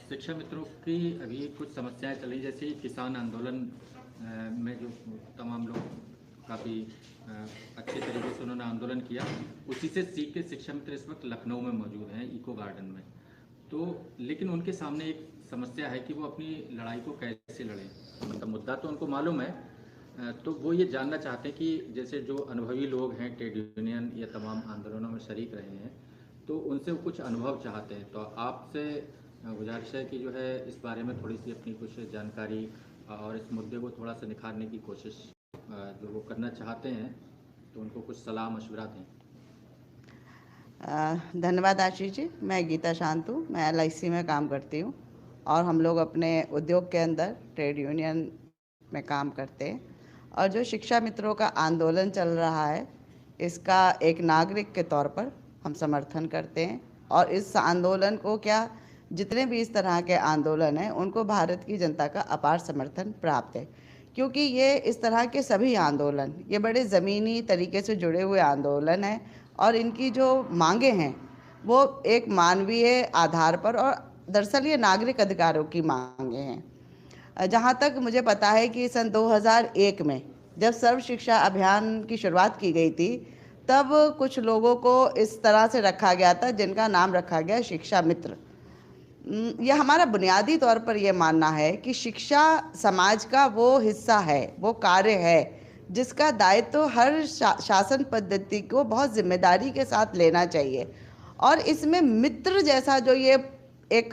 शिक्षा मित्रों की अभी कुछ समस्याएं चली, जैसे किसान आंदोलन में जो तमाम लोग काफ़ी अच्छे तरीके से उन्होंने आंदोलन किया, उसी से सीख के शिक्षा मित्र इस वक्त लखनऊ में मौजूद हैं, इको गार्डन में। तो लेकिन उनके सामने एक समस्या है कि वो अपनी लड़ाई को कैसे लड़ें। मतलब मुद्दा तो उनको मालूम है, तो वो ये जानना चाहते हैं कि जैसे जो अनुभवी लोग हैं ट्रेड यूनियन या तमाम आंदोलनों में शरीक रहे हैं, तो उनसे वो कुछ अनुभव चाहते हैं। तो आपसे गुजारिश है कि जो है इस बारे में थोड़ी सी अपनी कुछ जानकारी और इस मुद्दे को थोड़ा सा निखारने की कोशिश जो वो करना चाहते हैं, तो उनको कुछ सलाह मशवरा दें। धन्यवाद आशीष जी। मैं गीता शांत हूँ, मैं LIC में काम करती हूँ और हम लोग अपने उद्योग के अंदर ट्रेड यूनियन में काम करते हैं। और जो शिक्षा मित्रों का आंदोलन चल रहा है, इसका एक नागरिक के तौर पर हम समर्थन करते हैं। और इस आंदोलन को क्या, जितने भी इस तरह के आंदोलन हैं, उनको भारत की जनता का अपार समर्थन प्राप्त है, क्योंकि ये इस तरह के सभी आंदोलन ये बड़े ज़मीनी तरीके से जुड़े हुए आंदोलन हैं और इनकी जो मांगे हैं वो एक मानवीय आधार पर, और दरअसल ये नागरिक अधिकारों की मांगे हैं। जहाँ तक मुझे पता है कि सन 2001 में जब सर्व शिक्षा अभियान की शुरुआत की गई थी, तब कुछ लोगों को इस तरह से रखा गया था जिनका नाम रखा गया शिक्षा मित्र। यह हमारा बुनियादी तौर पर यह मानना है कि शिक्षा समाज का वो हिस्सा है, वो कार्य है जिसका दायित्व तो हर शासन पद्धति को बहुत जिम्मेदारी के साथ लेना चाहिए। और इसमें मित्र जैसा जो ये एक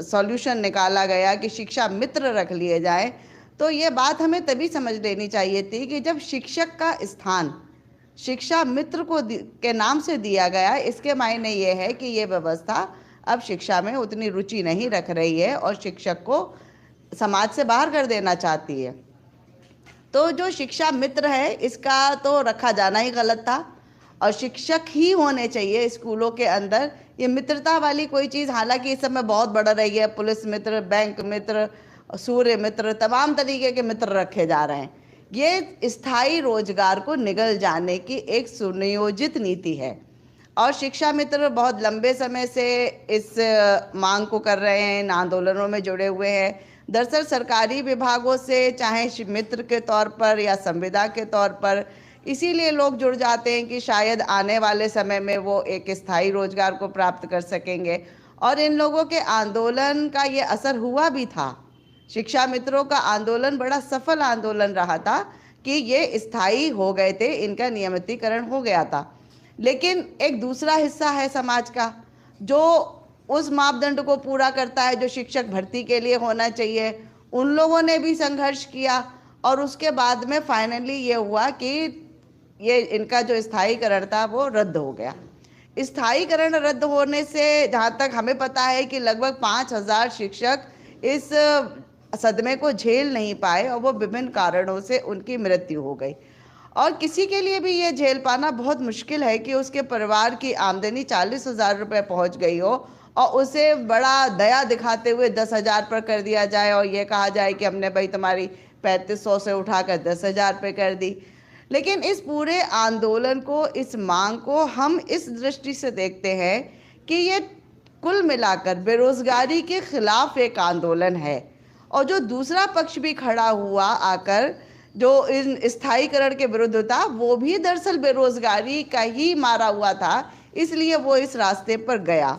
सॉल्यूशन निकाला गया कि शिक्षा मित्र रख लिए जाए, तो ये बात हमें तभी समझ लेनी चाहिए थी कि जब शिक्षक का स्थान शिक्षा मित्र को के नाम से दिया गया। इसके मायने ये है कि ये व्यवस्था अब शिक्षा में उतनी रुचि नहीं रख रही है और शिक्षक को समाज से बाहर कर देना चाहती है। तो जो शिक्षा मित्र है, इसका तो रखा जाना ही गलत था और शिक्षक ही होने चाहिए स्कूलों के अंदर। ये मित्रता वाली कोई चीज़ हालांकि इस समय बहुत बढ़ रही है, पुलिस मित्र, बैंक मित्र, सूर्य मित्र, तमाम तरीके के मित्र रखे जा रहे हैं। ये स्थायी रोजगार को निगल जाने की एक सुनियोजित नीति है और शिक्षा मित्र बहुत लंबे समय से इस मांग को कर रहे हैं, इन आंदोलनों में जुड़े हुए हैं। दरअसल सरकारी विभागों से चाहे मित्र के तौर पर या संविदा के तौर पर इसीलिए लोग जुड़ जाते हैं कि शायद आने वाले समय में वो एक स्थायी रोजगार को प्राप्त कर सकेंगे। और इन लोगों के आंदोलन का ये असर हुआ भी था। शिक्षा मित्रों का आंदोलन बड़ा सफल आंदोलन रहा था कि ये स्थायी हो गए थे, इनका नियमितीकरण हो गया था। लेकिन एक दूसरा हिस्सा है समाज का जो उस मापदंड को पूरा करता है जो शिक्षक भर्ती के लिए होना चाहिए। उन लोगों ने भी संघर्ष किया और उसके बाद में फाइनली ये हुआ कि ये इनका जो स्थायीकरण था वो रद्द हो गया। स्थायीकरण रद्द होने से जहाँ तक हमें पता है कि लगभग 5000 शिक्षक इस सदमे को झेल नहीं पाए और वो विभिन्न कारणों से उनकी मृत्यु हो गई। और किसी के लिए भी ये झेल पाना बहुत मुश्किल है कि उसके परिवार की आमदनी 40,000 रुपये पहुँच गई हो और उसे बड़ा दया दिखाते हुए 10,000 पर कर दिया जाए और ये कहा जाए कि हमने भाई तुम्हारी 3500 से उठाकर 10,000 पे कर दी। लेकिन इस पूरे आंदोलन को, इस मांग को हम इस दृष्टि से देखते हैं कि ये कुल मिलाकर बेरोजगारी के खिलाफ एक आंदोलन है। और जो दूसरा पक्ष भी खड़ा हुआ आकर जो इन स्थायीकरण के विरुद्ध था, वो भी दरअसल बेरोजगारी का ही मारा हुआ था, इसलिए वो इस रास्ते पर गया।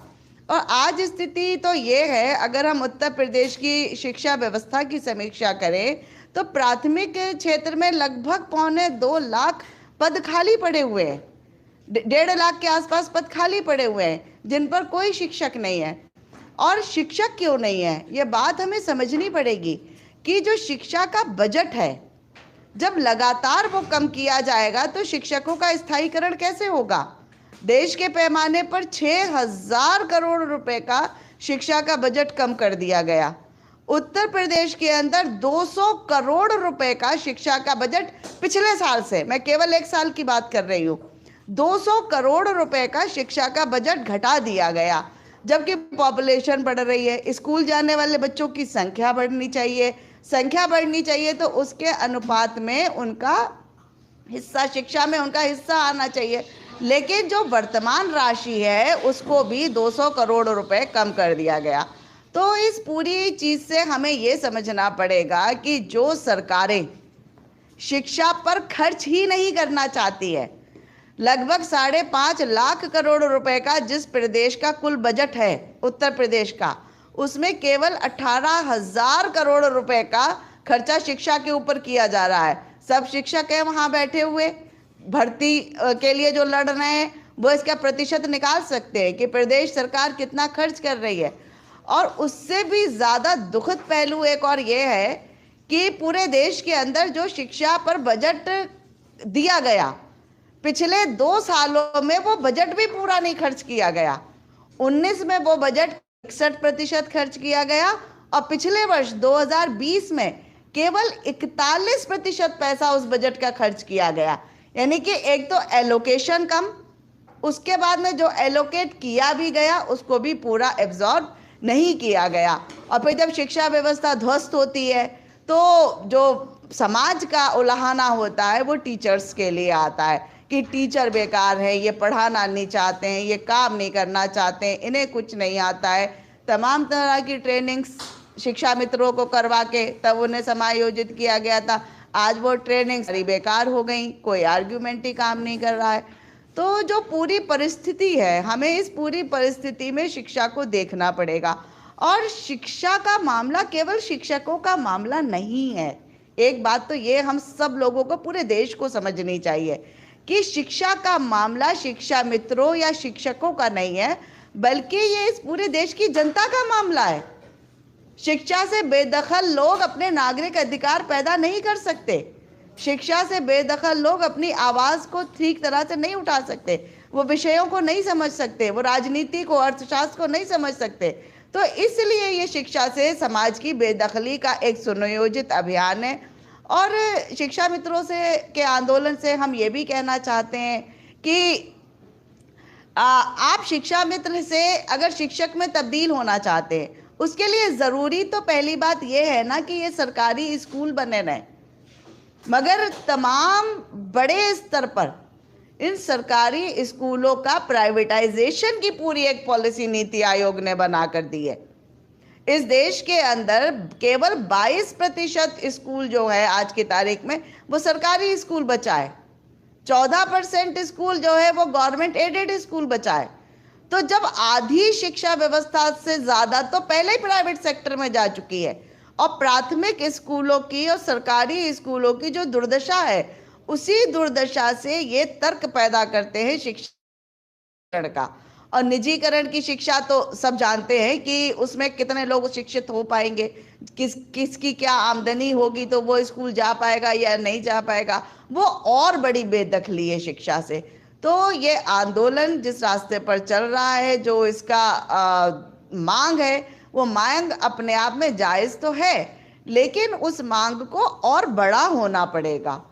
और आज स्थिति तो ये है, अगर हम उत्तर प्रदेश की शिक्षा व्यवस्था की समीक्षा करें तो प्राथमिक क्षेत्र में लगभग 1.25 लाख पद खाली पड़े हुए हैं, 1.5 लाख के आसपास पद खाली पड़े हुए हैं जिन पर कोई शिक्षक नहीं है। और शिक्षक क्यों नहीं है, ये बात हमें समझनी पड़ेगी कि जो शिक्षा का बजट है, जब लगातार वो कम किया जाएगा तो शिक्षकों का स्थायीकरण कैसे होगा। देश के पैमाने पर 6,000 करोड़ रुपए का शिक्षा का बजट कम कर दिया गया। उत्तर प्रदेश के अंदर 200 करोड़ रुपए का शिक्षा का बजट पिछले साल से, मैं केवल एक साल की बात कर रही हूँ, 200 करोड़ रुपए का शिक्षा का बजट घटा दिया गया। जबकि पॉपुलेशन बढ़ रही है, स्कूल जाने वाले बच्चों की संख्या बढ़नी चाहिए तो उसके अनुपात में उनका हिस्सा, शिक्षा में उनका हिस्सा आना चाहिए। लेकिन जो वर्तमान राशि है उसको भी 200 करोड़ रुपए कम कर दिया गया। तो इस पूरी चीज से हमें ये समझना पड़ेगा कि जो सरकारें शिक्षा पर खर्च ही नहीं करना चाहती है, लगभग 5.5 लाख करोड़ रुपए का जिस प्रदेश का कुल बजट है उत्तर प्रदेश का, उसमें केवल 18,000 करोड़ रुपए का खर्चा शिक्षा के ऊपर किया जा रहा है। सब शिक्षक हैं वहां बैठे हुए, भर्ती के लिए जो लड़ रहे हैं वो इसका प्रतिशत निकाल सकते हैं कि प्रदेश सरकार कितना खर्च कर रही है। और उससे भी ज़्यादा दुखद पहलू एक और ये है कि पूरे देश के अंदर जो शिक्षा पर बजट दिया गया, पिछले 2 सालों में वो बजट भी पूरा नहीं खर्च किया गया। 19 में वो बजट 61% खर्च किया गया और पिछले वर्ष 2020 में केवल 41% पैसा उस बजट का खर्च किया गया। यानी कि एक तो एलोकेशन कम, उसके बाद में जो एलोकेट किया भी गया उसको भी पूरा एब्जॉर्ब नहीं किया गया। और फिर जब शिक्षा व्यवस्था ध्वस्त होती है तो जो समाज का उलाहना होता है वो टीचर्स के लिए आता है कि टीचर बेकार है, ये पढ़ाना नहीं चाहते हैं, ये काम नहीं करना चाहते हैं, इन्हें कुछ नहीं आता है। तमाम तरह की ट्रेनिंग्स शिक्षा मित्रों को करवा के तब उन्हें समायोजित किया गया था। आज वो ट्रेनिंग सारी बेकार हो गई, कोई आर्ग्यूमेंट ही काम नहीं कर रहा है। तो जो पूरी परिस्थिति है, हमें इस पूरी परिस्थिति में शिक्षा को देखना पड़ेगा। और शिक्षा का मामला केवल शिक्षकों का मामला नहीं है। एक बात तो ये हम सब लोगों को, पूरे देश को समझनी चाहिए कि शिक्षा का मामला शिक्षा मित्रों या शिक्षकों का नहीं है, बल्कि ये इस पूरे देश की जनता का मामला है। शिक्षा से बेदखल लोग अपने नागरिक अधिकार पैदा नहीं कर सकते। शिक्षा से बेदखल लोग अपनी आवाज को ठीक तरह से नहीं उठा सकते, वो विषयों को नहीं समझ सकते, वो राजनीति को, अर्थशास्त्र को नहीं समझ सकते। तो इसलिए ये शिक्षा से समाज की बेदखली का एक सुनियोजित अभियान है। और शिक्षा मित्रों से के आंदोलन से हम ये भी कहना चाहते हैं कि आप शिक्षा मित्र से अगर शिक्षक में तब्दील होना चाहते हैं, उसके लिए ज़रूरी तो पहली बात यह है ना कि ये सरकारी स्कूल बने रहें, मगर तमाम बड़े स्तर पर इन सरकारी स्कूलों का प्राइवेटाइजेशन की पूरी एक पॉलिसी नीति आयोग ने बना कर दी है। इस देश के अंदर केवल 22% स्कूल जो है आज की तारीख में वो सरकारी स्कूल बचा है, 14% स्कूल जो है वो गवर्नमेंट एडेड स्कूल बचा है। तो जब आधी शिक्षा व्यवस्था से ज़्यादा तो पहले ही प्राइवेट सेक्टर में जा चुकी है, और प्राथमिक स्कूलों की और सरकारी स्कूलों की जो दुर्दशा है, उसी दुर्दशा से ये तर्क पैदा करते हैं शिक्षा का। और निजीकरण की शिक्षा तो सब जानते हैं कि उसमें कितने लोग शिक्षित हो पाएंगे, किसकी क्या आमदनी होगी तो वो स्कूल जा पाएगा या नहीं जा पाएगा, वो और बड़ी बेदखली है शिक्षा से। तो ये आंदोलन जिस रास्ते पर चल रहा है, जो इसका मांग है, वो मांग अपने आप में जायज़ तो है, लेकिन उस मांग को और बड़ा होना पड़ेगा।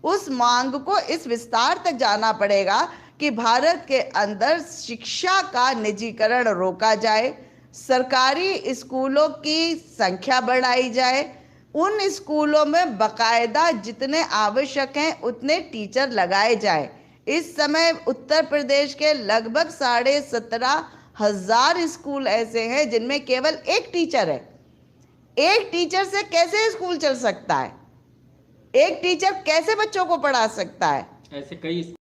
उस मांग को इस विस्तार तक जाना पड़ेगा कि भारत के अंदर शिक्षा का निजीकरण रोका जाए, सरकारी स्कूलों की संख्या बढ़ाई जाए, उन स्कूलों में बाकायदा जितने आवश्यक हैं उतने टीचर लगाए जाए। इस समय उत्तर प्रदेश के लगभग 17,500 स्कूल ऐसे हैं जिनमें केवल एक टीचर है। एक टीचर से कैसे स्कूल चल सकता है? एक टीचर कैसे बच्चों को पढ़ा सकता है? ऐसे कई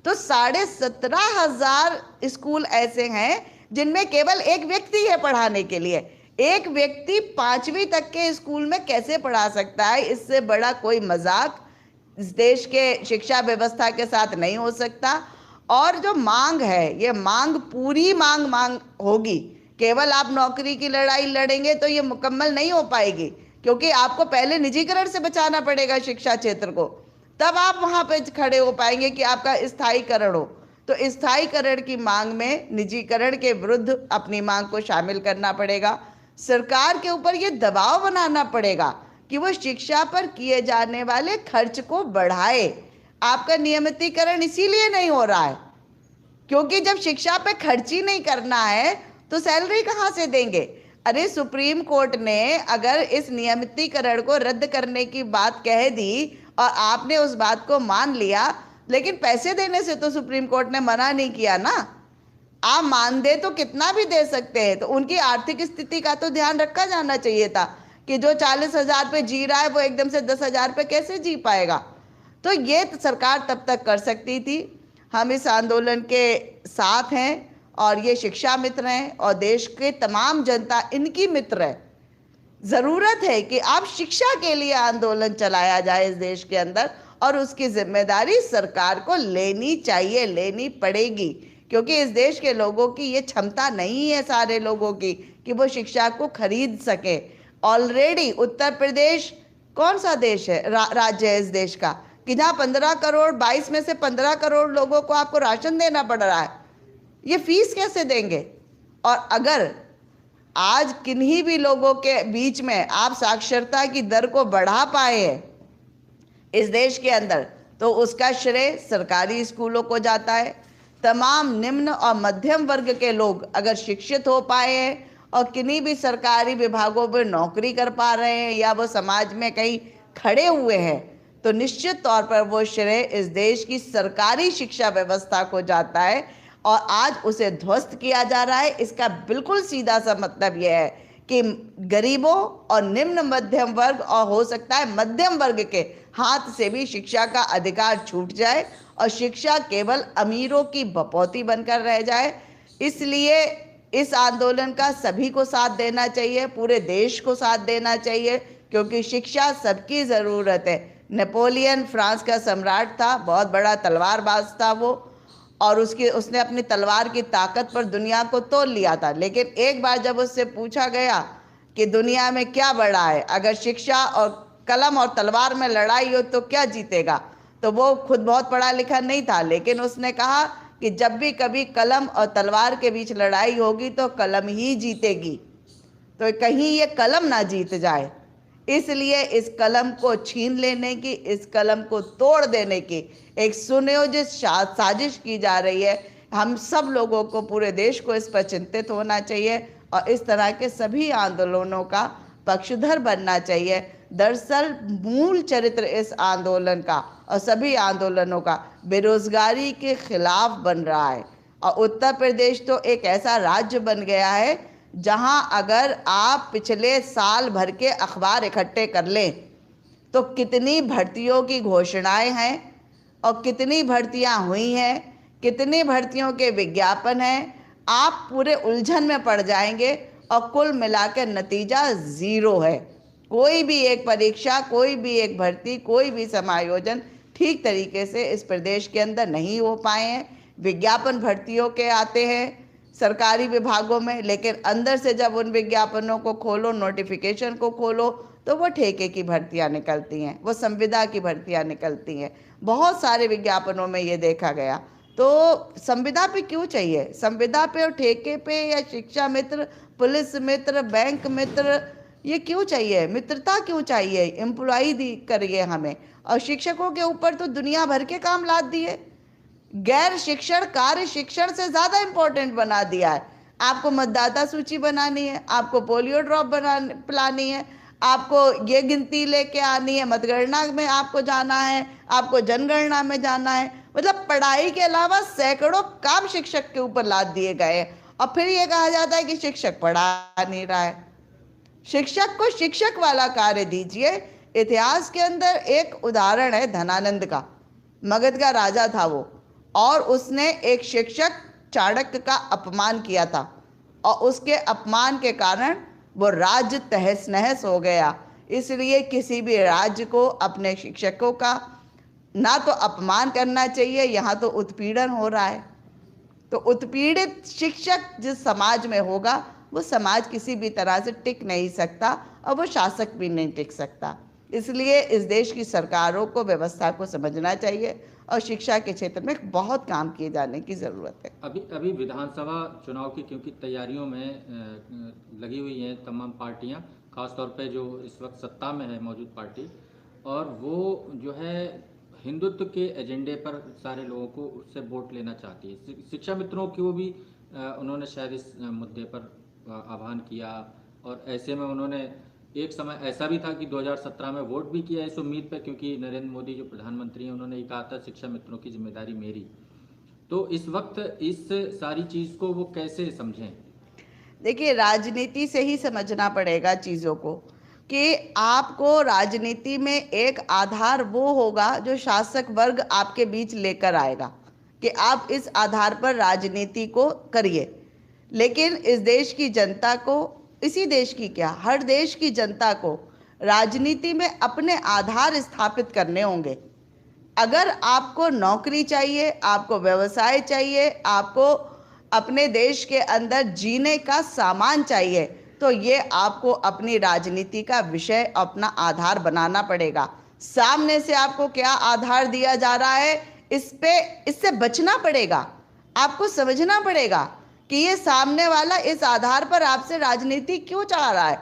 तो 17,500 स्कूल ऐसे हैं जिनमें केवल एक व्यक्ति है पढ़ाने के लिए। एक व्यक्ति 5वीं तक के स्कूल में कैसे पढ़ा सकता है? इससे बड़ा कोई मजाक इस देश के शिक्षा व्यवस्था के साथ नहीं हो सकता। और जो मांग है, ये मांग पूरी मांग होगी। केवल आप नौकरी की लड़ाई लड़ेंगे तो ये मुकम्मल नहीं हो पाएगी, क्योंकि आपको पहले निजीकरण से बचाना पड़ेगा शिक्षा क्षेत्र को, तब आप वहां पे खड़े हो पाएंगे कि आपका स्थायीकरण हो। तो स्थायीकरण की मांग में निजीकरण के विरुद्ध अपनी मांग को शामिल करना पड़ेगा। सरकार के ऊपर ये दबाव बनाना पड़ेगा कि वो शिक्षा पर किए जाने वाले खर्च को बढ़ाए। आपका नियमितीकरण इसीलिए नहीं हो रहा है क्योंकि जब शिक्षा पे खर्च ही नहीं करना है तो सैलरी कहाँ से देंगे? अरे सुप्रीम कोर्ट ने अगर इस नियमितीकरण को रद्द करने की बात कह दी और आपने उस बात को मान लिया, लेकिन पैसे देने से तो सुप्रीम कोर्ट ने मना नहीं किया ना। आप मानदेय तो कितना भी दे सकते हैं, तो उनकी आर्थिक स्थिति का तो ध्यान रखा जाना चाहिए था कि जो 40,000 पे जी रहा है वो एकदम से 10,000 पे कैसे जी पाएगा। तो ये सरकार तब तक कर सकती थी। हम इस आंदोलन के साथ हैं और ये शिक्षा मित्र हैं और देश के तमाम जनता इनकी मित्र है। जरूरत है कि अब शिक्षा के लिए आंदोलन चलाया जाए इस देश के अंदर, और उसकी जिम्मेदारी सरकार को लेनी चाहिए, लेनी पड़ेगी, क्योंकि इस देश के लोगों की ये क्षमता नहीं है, सारे लोगों की, कि वो शिक्षा को खरीद सके। ऑलरेडी उत्तर प्रदेश कौन सा देश है, राज्य है इस देश का, कि जहाँ 15 करोड़ 22 में से 15 करोड़ लोगों को आपको राशन देना पड़ रहा है। ये फीस कैसे देंगे? और अगर आज किन्हीं भी लोगों के बीच में आप साक्षरता की दर को बढ़ा पाए हैं इस देश के अंदर, तो उसका श्रेय सरकारी स्कूलों को जाता है। तमाम निम्न और मध्यम वर्ग के लोग अगर शिक्षित हो पाए हैं और किन्हीं भी सरकारी विभागों में नौकरी कर पा रहे हैं या वो समाज में कहीं खड़े हुए हैं, तो निश्चित तौर पर वो श्रेय इस देश की सरकारी शिक्षा व्यवस्था को जाता है और आज उसे ध्वस्त किया जा रहा है। इसका बिल्कुल सीधा सा मतलब यह है कि गरीबों और निम्न मध्यम वर्ग और हो सकता है मध्यम वर्ग के हाथ से भी शिक्षा का अधिकार छूट जाए और शिक्षा केवल अमीरों की बपौती बनकर रह जाए। इसलिए इस आंदोलन का सभी को साथ देना चाहिए, पूरे देश को साथ देना चाहिए, क्योंकि शिक्षा सबकी ज़रूरत है। नेपोलियन फ्रांस का सम्राट था, बहुत बड़ा तलवारबाज था वो, और उसने अपनी तलवार की ताकत पर दुनिया को तोल लिया था। लेकिन एक बार जब उससे पूछा गया कि दुनिया में क्या बड़ा है, अगर शिक्षा और कलम और तलवार में लड़ाई हो तो क्या जीतेगा, तो वो खुद बहुत पढ़ा लिखा नहीं था, लेकिन उसने कहा कि जब भी कभी कलम और तलवार के बीच लड़ाई होगी तो कलम ही जीतेगी, तो कहीं ये कलम ना जीत जाए, इसलिए इस कलम को छीन लेने की, इस कलम को तोड़ देने की एक सुनियोजित साजिश की जा रही है। हम सब लोगों को, पूरे देश को इस पर चिंतित होना चाहिए और इस तरह के सभी आंदोलनों का पक्षधर बनना चाहिए। दरअसल मूल चरित्र इस आंदोलन का और सभी आंदोलनों का बेरोजगारी के खिलाफ बन रहा है, और उत्तर प्रदेश तो एक ऐसा राज्य बन गया है जहां अगर आप पिछले साल भर के अखबार इकट्ठे कर लें तो कितनी भर्तियों की घोषणाएं हैं और कितनी भर्तियां हुई हैं, कितनी भर्तियों के विज्ञापन हैं, आप पूरे उलझन में पड़ जाएंगे और कुल मिलाकर नतीजा ज़ीरो है। कोई भी एक परीक्षा, कोई भी एक भर्ती, कोई भी समायोजन ठीक तरीके से इस प्रदेश के अंदर नहीं हो पाए हैं। विज्ञापन भर्तियों के आते हैं सरकारी विभागों में, लेकिन अंदर से जब उन विज्ञापनों को खोलो, नोटिफिकेशन को खोलो, तो वो ठेके की भर्तियां निकलती हैं, वो संविदा की भर्तियां निकलती हैं। बहुत सारे विज्ञापनों में ये देखा गया। तो संविदा पे क्यों चाहिए? संविदा पे और ठेके पे या शिक्षा मित्र, पुलिस मित्र, बैंक मित्र, ये क्यों चाहिए? मित्रता क्यों चाहिए? एम्प्लॉय दी करिए हमें। और शिक्षकों के ऊपर तो दुनिया भर के काम लाद दिए, गैर शिक्षण कार्य शिक्षण से ज़्यादा इम्पोर्टेंट बना दिया है। आपको मतदाता सूची बनानी है, आपको पोलियो ड्रॉप पिलानी है, आपको ये गिनती लेके आनी है, मतगणना में आपको जाना है, आपको जनगणना में जाना है। मतलब पढ़ाई के अलावा सैकड़ों काम शिक्षक के ऊपर लाद दिए गए हैं और फिर ये कहा जाता है कि शिक्षक पढ़ा नहीं रहा है। शिक्षक को शिक्षक वाला कार्य दीजिए। इतिहास के अंदर एक उदाहरण है धनानंद का, मगध का राजा था वो, और उसने एक शिक्षक चाणक्य का अपमान किया था और उसके अपमान के कारण वो राज्य तहस नहस हो गया। इसलिए किसी भी राज्य को अपने शिक्षकों का ना तो अपमान करना चाहिए, यहाँ तो उत्पीड़न हो रहा है। तो उत्पीड़ित शिक्षक जिस समाज में होगा वो समाज किसी भी तरह से टिक नहीं सकता और वो शासक भी नहीं टिक सकता। इसलिए इस देश की सरकारों को व्यवस्था को समझना चाहिए और शिक्षा के क्षेत्र में बहुत काम किए जाने की ज़रूरत है। अभी विधानसभा चुनाव की क्योंकि तैयारियों में लगी हुई हैं तमाम पार्टियां, खासतौर पे जो इस वक्त सत्ता में है मौजूद पार्टी, और वो जो है हिंदुत्व के एजेंडे पर सारे लोगों को उससे वोट लेना चाहती है। शिक्षा मित्रों को भी उन्होंने शायद इस मुद्दे पर आह्वान किया, और ऐसे में उन्होंने एक समय ऐसा भी था कि 2017 में वोट भी किया इस उम्मीद पर, क्योंकि नरेंद्र मोदी जो प्रधानमंत्री हैं उन्होंने ये कहा था शिक्षा मित्रों की जिम्मेदारी मेरी। तो इस वक्त इस सारी चीज को वो कैसे समझें? देखिए, राजनीति से ही समझना पड़ेगा चीज़ों को, कि आपको राजनीति में एक आधार वो होगा जो शासक वर्ग आपके बीच लेकर आएगा कि आप इस आधार पर राजनीति को करिए। लेकिन इस देश की जनता को, इसी देश की क्या, हर देश की जनता को राजनीति में अपने आधार स्थापित करने होंगे। अगर आपको नौकरी चाहिए, आपको व्यवसाय चाहिए, आपको अपने देश के अंदर जीने का सामान चाहिए, तो ये आपको अपनी राजनीति का विषय, अपना आधार बनाना पड़ेगा। सामने से आपको क्या आधार दिया जा रहा है, इससे बचना पड़ेगा। आपको समझना पड़ेगा कि ये सामने वाला इस आधार पर आपसे राजनीति क्यों चाह रहा है,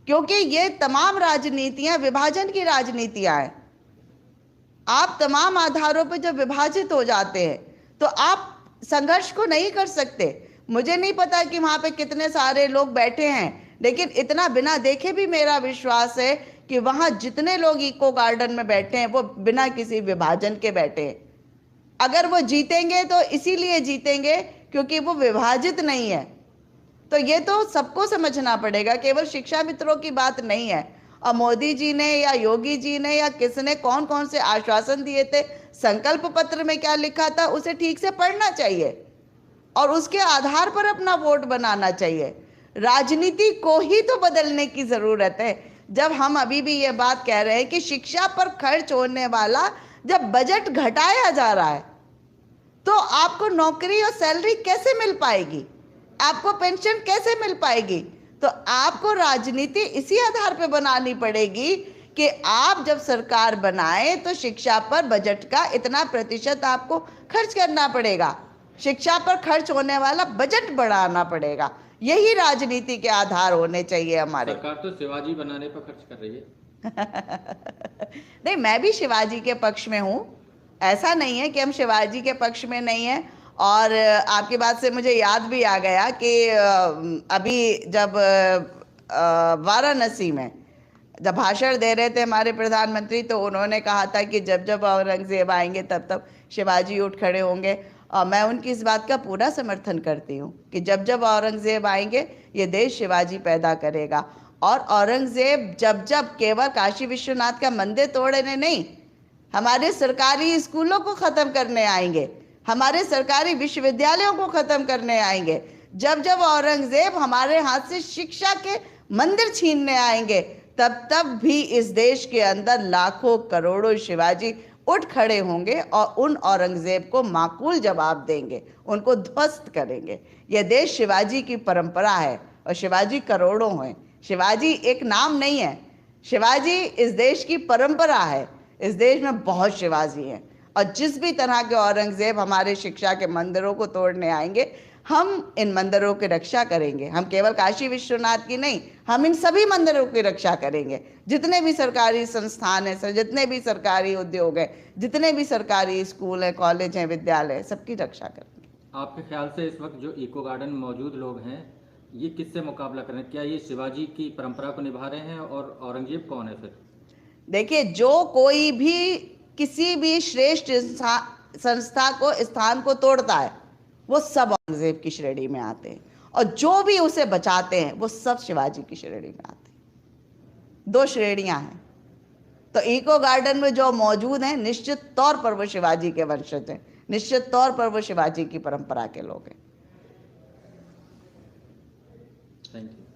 क्योंकि ये तमाम राजनीतियां विभाजन की राजनीतियां हैं। आप तमाम आधारों पर जब विभाजित हो जाते हैं तो आप संघर्ष को नहीं कर सकते। मुझे नहीं पता कि वहां पे कितने सारे लोग बैठे हैं, लेकिन इतना बिना देखे भी मेरा विश्वास है कि वहां जितने लोग इको गार्डन में बैठे हैं वो बिना किसी विभाजन के बैठे हैं। अगर वो जीतेंगे तो इसीलिए जीतेंगे क्योंकि वो विभाजित नहीं है। तो ये तो सबको समझना पड़ेगा, केवल शिक्षा मित्रों की बात नहीं है। और मोदी जी ने या योगी जी ने या किसने कौन कौन से आश्वासन दिए थे, संकल्प पत्र में क्या लिखा था, उसे ठीक से पढ़ना चाहिए और उसके आधार पर अपना वोट बनाना चाहिए। राजनीति को ही तो बदलने की जरूरत है। जब हम अभी भी ये बात कह रहे हैं कि शिक्षा पर खर्च होने वाला जब बजट घटाया जा रहा है तो आपको नौकरी और सैलरी कैसे मिल पाएगी, आपको पेंशन कैसे मिल पाएगी? तो आपको राजनीति इसी आधार पर बनानी पड़ेगी कि आप जब सरकार बनाए तो शिक्षा पर बजट का इतना प्रतिशत आपको खर्च करना पड़ेगा, शिक्षा पर खर्च होने वाला बजट बढ़ाना पड़ेगा। यही राजनीति के आधार होने चाहिए हमारे। सरकार तो शिवाजी बनाने पर खर्च कर रही है। नहीं, मैं भी शिवाजी के पक्ष में हूँ, ऐसा नहीं है कि हम शिवाजी के पक्ष में नहीं है। और आपकी बात से मुझे याद भी आ गया कि अभी जब वाराणसी में जब भाषण दे रहे थे हमारे प्रधानमंत्री, तो उन्होंने कहा था कि जब जब औरंगजेब आएंगे तब तब शिवाजी उठ खड़े होंगे। और मैं उनकी इस बात का पूरा समर्थन करती हूँ कि जब जब औरंगजेब आएंगे ये देश शिवाजी पैदा करेगा। और औरंगजेब जब जब केवल काशी विश्वनाथ का मंदिर तोड़ने नहीं, हमारे सरकारी स्कूलों को ख़त्म करने आएंगे, हमारे सरकारी विश्वविद्यालयों को ख़त्म करने आएंगे, जब जब औरंगजेब हमारे हाथ से शिक्षा के मंदिर छीनने आएंगे, तब तब भी इस देश के अंदर लाखों करोड़ों शिवाजी उठ खड़े होंगे और उन औरंगजेब को माकूल जवाब देंगे, उनको ध्वस्त करेंगे। यह देश शिवाजी की परंपरा है और शिवाजी करोड़ों हैं। शिवाजी एक नाम नहीं है, शिवाजी इस देश की परंपरा है। इस देश में बहुत शिवाजी हैं और जिस भी तरह के औरंगजेब हमारे शिक्षा के मंदिरों को तोड़ने आएंगे, हम इन मंदिरों की रक्षा करेंगे। हम केवल काशी विश्वनाथ की नहीं, हम इन सभी मंदिरों की रक्षा करेंगे। जितने भी सरकारी संस्थान हैं, जितने भी सरकारी उद्योग हैं, जितने भी सरकारी स्कूल हैं, कॉलेज हैं, विद्यालय हैं, सबकी रक्षा करेंगे। आपके ख्याल से इस वक्त जो इको गार्डन में मौजूद लोग हैं, ये किससे मुकाबला कर रहे हैं? क्या ये शिवाजी की परंपरा को निभा रहे हैं और औरंगजेब कौन है फिर? देखिए, जो कोई भी किसी भी श्रेष्ठ संस्था को, स्थान को तोड़ता है, वो सब औरंगजेब की श्रेणी में आते हैं, और जो भी उसे बचाते हैं वो सब शिवाजी की श्रेणी में आते हैं। दो श्रेणियां हैं। तो इको गार्डन में जो मौजूद हैं, निश्चित तौर पर वो शिवाजी के वंशज हैं, निश्चित तौर पर वो शिवाजी की परंपरा के लोग हैं। Thank you.